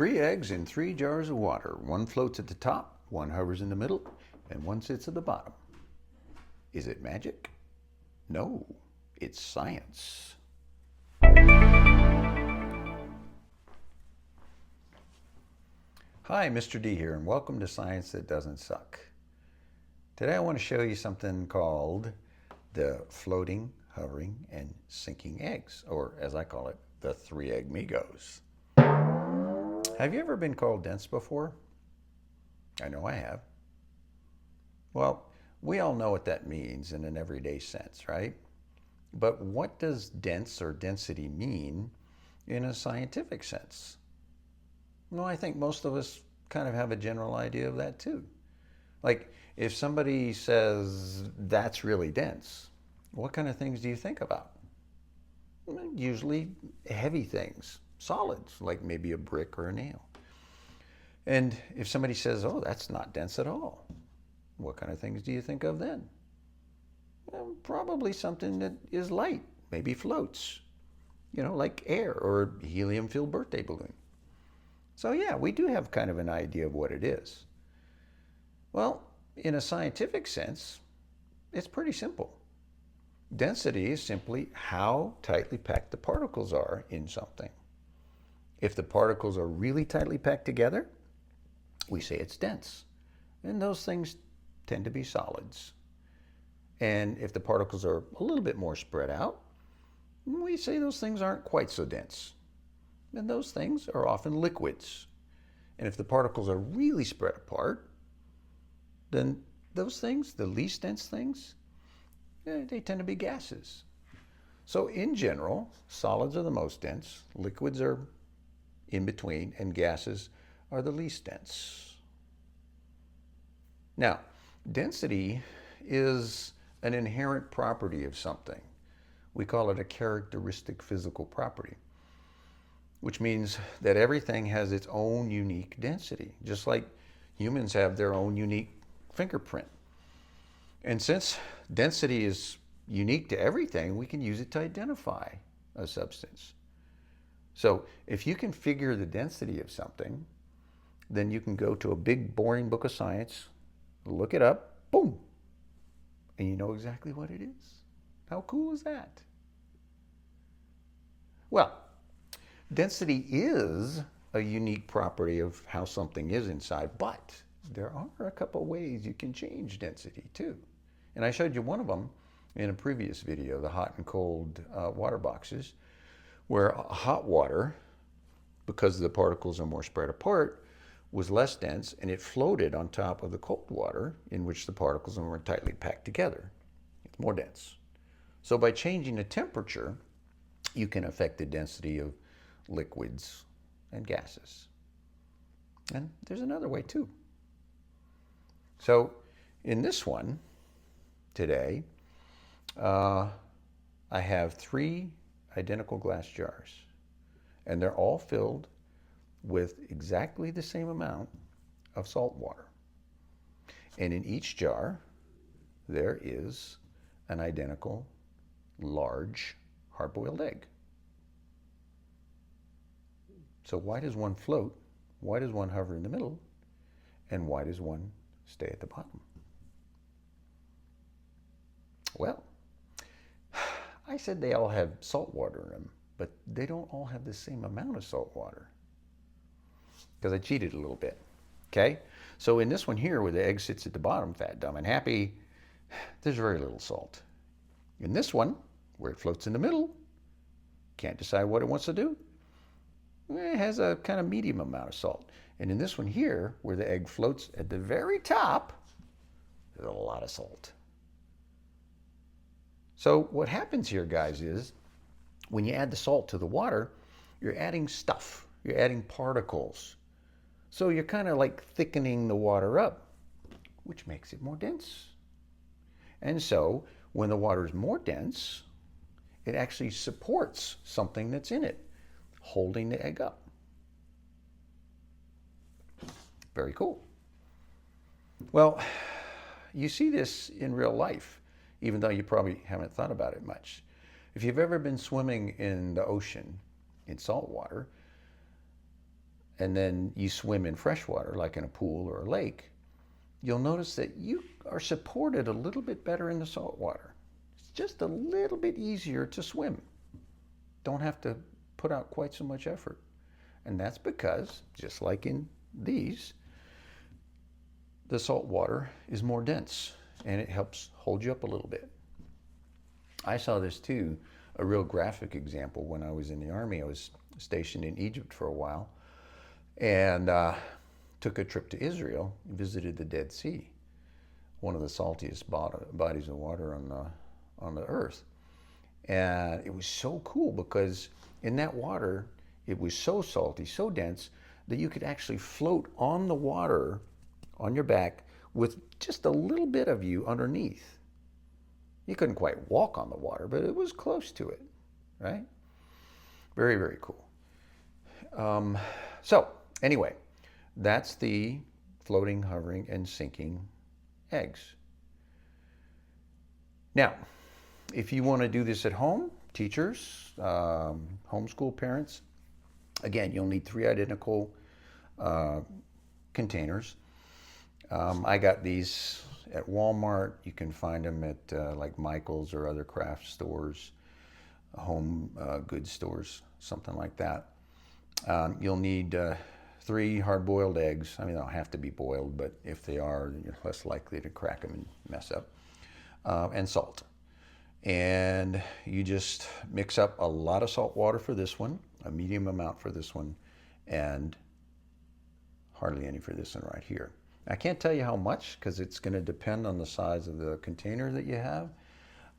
3 eggs in 3 jars of water. One floats at the top, one hovers in the middle, and one sits at the bottom. Is it magic? No, it's science. Hi, Mr. D here, and welcome to Science That Doesn't Suck. Today I want to show you something called the floating, hovering, and sinking eggs, or as I call it, the 3-egg Migos. Have you ever been called dense before? I know I have. Well, we all know what that means in an everyday sense, right? But what does dense or density mean in a scientific sense? Well, I think most of us kind of have a general idea of that too. Like if somebody says that's really dense, what kind of things do you think about? Usually heavy things, solids, like maybe a brick or a nail. And if somebody says, oh, that's not dense at all, what kind of things do you think of then? Well, probably something that is light, maybe floats, like air or a helium-filled birthday balloon. So yeah, we do have kind of an idea of what it is. Well, in a scientific sense, it's pretty simple. Density is simply how tightly packed the particles are in something. If the particles are really tightly packed together, we say it's dense. And those things tend to be solids. And if the particles are a little bit more spread out, we say those things aren't quite so dense. And those things are often liquids. And if the particles are really spread apart, then those things, the least dense things, they tend to be gases. So in general, solids are the most dense, liquids are in between, and gases are the least dense. Now, density is an inherent property of something. We call it a characteristic physical property, which means that everything has its own unique density, just like humans have their own unique fingerprint. And since density is unique to everything, we can use it to identify a substance. So if you can figure the density of something, then you can go to a big boring book of science, look it up, boom, and you know exactly what it is. How cool is that? Well, density is a unique property of how something is inside, but there are a couple ways you can change density too. And I showed you one of them in a previous video, the hot and cold water boxes, where hot water, because the particles are more spread apart, was less dense and it floated on top of the cold water in which the particles are more tightly packed together. It's more dense. So by changing the temperature, you can affect the density of liquids and gases. And there's another way too. So in this one today, I have 3 identical glass jars, and they're all filled with exactly the same amount of salt water. And in each jar, there is an identical large hard-boiled egg. So why does one float? Why does one hover in the middle? And why does one stay at the bottom? Well, I said they all have salt water in them, but they don't all have the same amount of salt water. Because I cheated a little bit, okay? So in this one here, where the egg sits at the bottom, fat, dumb, and happy, there's very little salt. In this one, where it floats in the middle, can't decide what it wants to do, it has a kind of medium amount of salt. And in this one here, where the egg floats at the very top, there's a lot of salt. So what happens here, guys, is when you add the salt to the water, you're adding stuff, you're adding particles. So you're kind of like thickening the water up, which makes it more dense. And so when the water is more dense, it actually supports something that's in it, holding the egg up. Very cool. Well, you see this in real life, even though you probably haven't thought about it much. If you've ever been swimming in the ocean in salt water, and then you swim in fresh water, like in a pool or a lake, you'll notice that you are supported a little bit better in the salt water. It's just a little bit easier to swim. Don't have to put out quite so much effort. And that's because, just like in these, the salt water is more dense and it helps hold you up a little bit. I saw this too, a real graphic example when I was in the Army. I was stationed in Egypt for a while and took a trip to Israel, visited the Dead Sea, one of the saltiest bodies of water on the earth. And it was so cool because in that water, it was so salty, so dense, that you could actually float on the water on your back with just a little bit of you underneath. You couldn't quite walk on the water, but it was close to it, right? Very, very cool. So anyway, that's the floating, hovering, and sinking eggs. Now, if you want to do this at home, teachers, homeschool parents, again, you'll need 3 identical containers. I got these at Walmart. You can find them at like Michael's or other craft stores, home goods stores, something like that. You'll need 3 hard-boiled eggs. I mean, they don't have to be boiled, but if they are, you're less likely to crack them and mess up. And salt. And you just mix up a lot of salt water for this one, a medium amount for this one, and hardly any for this one right here. I can't tell you how much because it's going to depend on the size of the container that you have,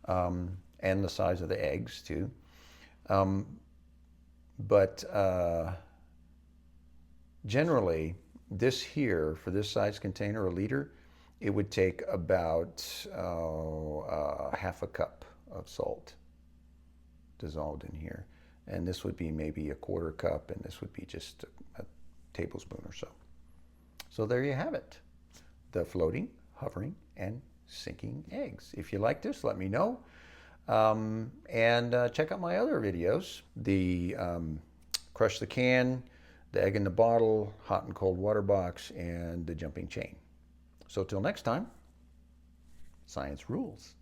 and the size of the eggs too. But generally, this here, for this size container, a liter, it would take about half a cup of salt dissolved in here. And this would be maybe a 1/4 cup, and this would be just a tablespoon or so. So there you have it. The floating, hovering, and sinking eggs. If you like this, let me know. And check out my other videos. The crush the can, the egg in the bottle, hot and cold water box, and the jumping chain. So till next time, science rules.